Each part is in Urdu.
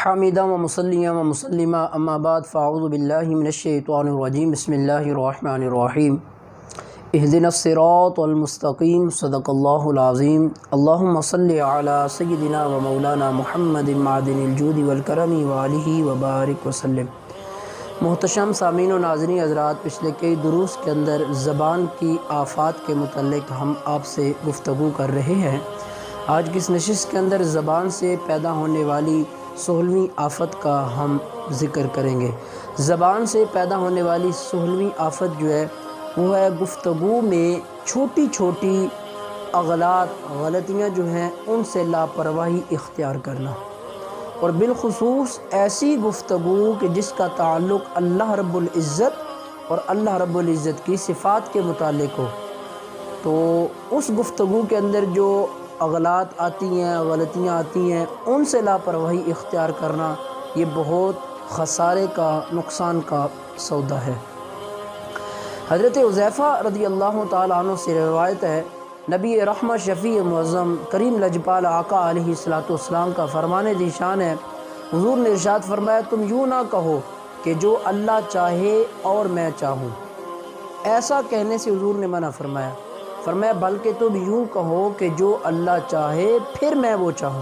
حامدا و مصلیہ و مسلمہ اما بعد فاعوذ باللہ من الشیطان الرجیم بسم اللہ الرحمن الرحیم اہدنا الصراط المستقیم صدق اللہ العظیم اللہم صلی علی سیدنا و مولانا محمد معدن الجود والکرم وآلہ وبارک وسلم۔ محتشم سامعین و ناظرین حضرات، پچھلے کئی دروس کے اندر زبان کی آفات کے متعلق ہم آپ سے گفتگو کر رہے ہیں۔ آج کی اس نشست کے اندر زبان سے پیدا ہونے والی 16ویں آفت کا ہم ذکر کریں گے۔ زبان سے پیدا ہونے والی 16ویں آفت جو ہے وہ ہے گفتگو میں چھوٹی چھوٹی اغلاط غلطیاں جو ہیں ان سے لاپرواہی اختیار کرنا، اور بالخصوص ایسی گفتگو کہ جس کا تعلق اللہ رب العزت اور اللہ رب العزت کی صفات کے متعلق ہو، تو اس گفتگو کے اندر جو اغلاط آتی ہیں، غلطیاں آتی ہیں، ان سے لاپرواہی اختیار کرنا یہ بہت خسارے کا، نقصان کا سودا ہے۔ حضرت حذیفہ رضی اللہ تعالیٰ عنہ سے روایت ہے، نبی رحمت شفیع معظم کریم لجپال آقا علیہ السلام کا فرمان ذیشان ہے، حضور نے ارشاد فرمایا، تم یوں نہ کہو کہ جو اللہ چاہے اور میں چاہوں۔ ایسا کہنے سے حضور نے منع فرمایا، بلکہ تم یوں کہو کہ جو اللہ چاہے پھر میں وہ چاہوں۔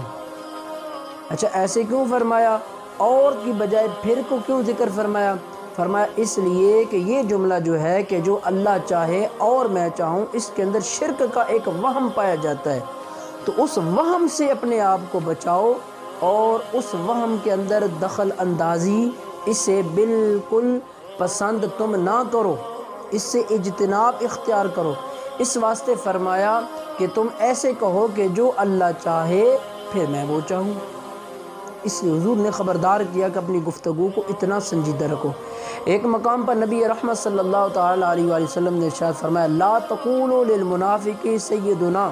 اچھا، ایسے کیوں فرمایا؟ اور کی بجائے پھر کو کیوں ذکر فرمایا؟ فرمایا اس لیے کہ یہ جملہ جو ہے کہ جو اللہ چاہے اور میں چاہوں، اس کے اندر شرک کا ایک وہم پایا جاتا ہے، تو اس وہم سے اپنے آپ کو بچاؤ اور اس وہم کے اندر دخل اندازی اسے بالکل پسند تم نہ کرو، اس سے اجتناب اختیار کرو۔ اس واسطے فرمایا کہ تم ایسے کہو کہ جو اللہ چاہے پھر میں وہ چاہوں۔ اس لیے حضور نے خبردار کیا کہ اپنی گفتگو کو اتنا سنجیدہ رکھو۔ ایک مقام پر نبی رحمت صلی اللہ تعالیٰ علیہ وآلہ وسلم نے ارشاد فرمایا، لا تقولوا للمنافق سیدنا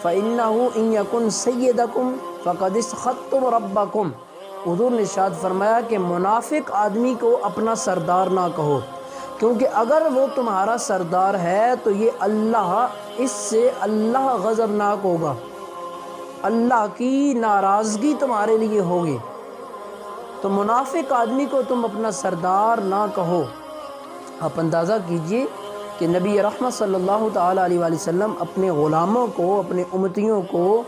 فإنه إن يكن سیدکم فقد اسخطتم ربکم۔ حضور نے ارشاد فرمایا کہ منافق آدمی کو اپنا سردار نہ کہو، کیونکہ اگر وہ تمہارا سردار ہے تو یہ اس سے اللہ غضبناک ہوگا، اللہ کی ناراضگی تمہارے لیے ہوگی، تو منافق آدمی کو تم اپنا سردار نہ کہو۔ آپ اندازہ کیجئے کہ نبی رحمت صلی اللہ تعالیٰ علیہ وآلہ وسلم اپنے غلاموں کو، اپنے امتیوں کو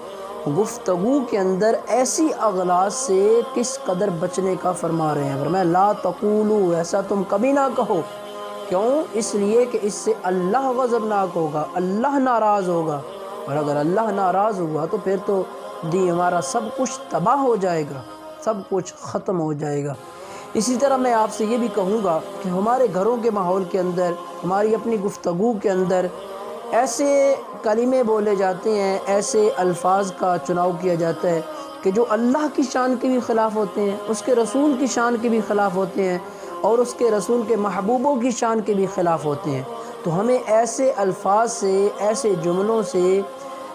گفتگو کے اندر ایسی اغلاط سے کس قدر بچنے کا فرما رہے ہیں۔ فرمایا لا تقولوا، ایسا تم کبھی نہ کہو۔ کیوں؟ اس لیے کہ اس سے اللہ غضبناک ہوگا، اللہ ناراض ہوگا، اور اگر اللہ ناراض ہوا تو پھر تو ہمارا سب کچھ تباہ ہو جائے گا، سب کچھ ختم ہو جائے گا۔ اسی طرح میں آپ سے یہ بھی کہوں گا کہ ہمارے گھروں کے ماحول کے اندر، ہماری اپنی گفتگو کے اندر ایسے کلمے بولے جاتے ہیں، ایسے الفاظ کا چناؤ کیا جاتا ہے کہ جو اللہ کی شان کے بھی خلاف ہوتے ہیں، اس کے رسول کی شان کے بھی خلاف ہوتے ہیں، اور اس کے رسول کے محبوبوں کی شان کے بھی خلاف ہوتے ہیں۔ تو ہمیں ایسے الفاظ سے، ایسے جملوں سے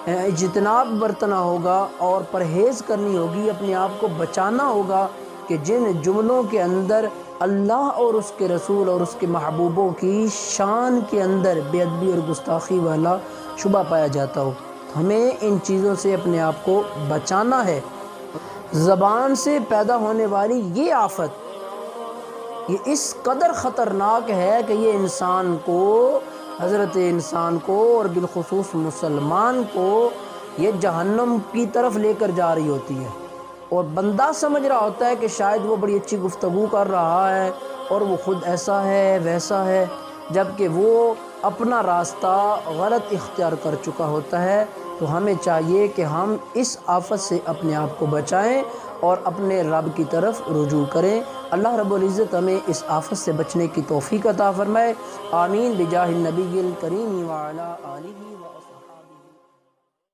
اجتناب برتنا ہوگا اور پرہیز کرنی ہوگی، اپنے آپ کو بچانا ہوگا کہ جن جملوں کے اندر اللہ اور اس کے رسول اور اس کے محبوبوں کی شان کے اندر بے ادبی اور گستاخی والا شبہ پایا جاتا ہو، ہمیں ان چیزوں سے اپنے آپ کو بچانا ہے۔ زبان سے پیدا ہونے والی یہ آفت یہ اس قدر خطرناک ہے کہ یہ انسان کو، حضرت انسان کو اور بالخصوص مسلمان کو یہ جہنم کی طرف لے کر جا رہی ہوتی ہے، اور بندہ سمجھ رہا ہوتا ہے کہ شاید وہ بڑی اچھی گفتگو کر رہا ہے اور وہ خود ایسا ہے ویسا ہے، جبکہ وہ اپنا راستہ غلط اختیار کر چکا ہوتا ہے۔ تو ہمیں چاہیے کہ ہم اس آفت سے اپنے آپ کو بچائیں اور اپنے رب کی طرف رجوع کریں۔ اللہ رب العزت ہمیں اس آفت سے بچنے کی توفیق عطا فرمائے۔ آمین بجاہ النبی الکریم وعلی آلہ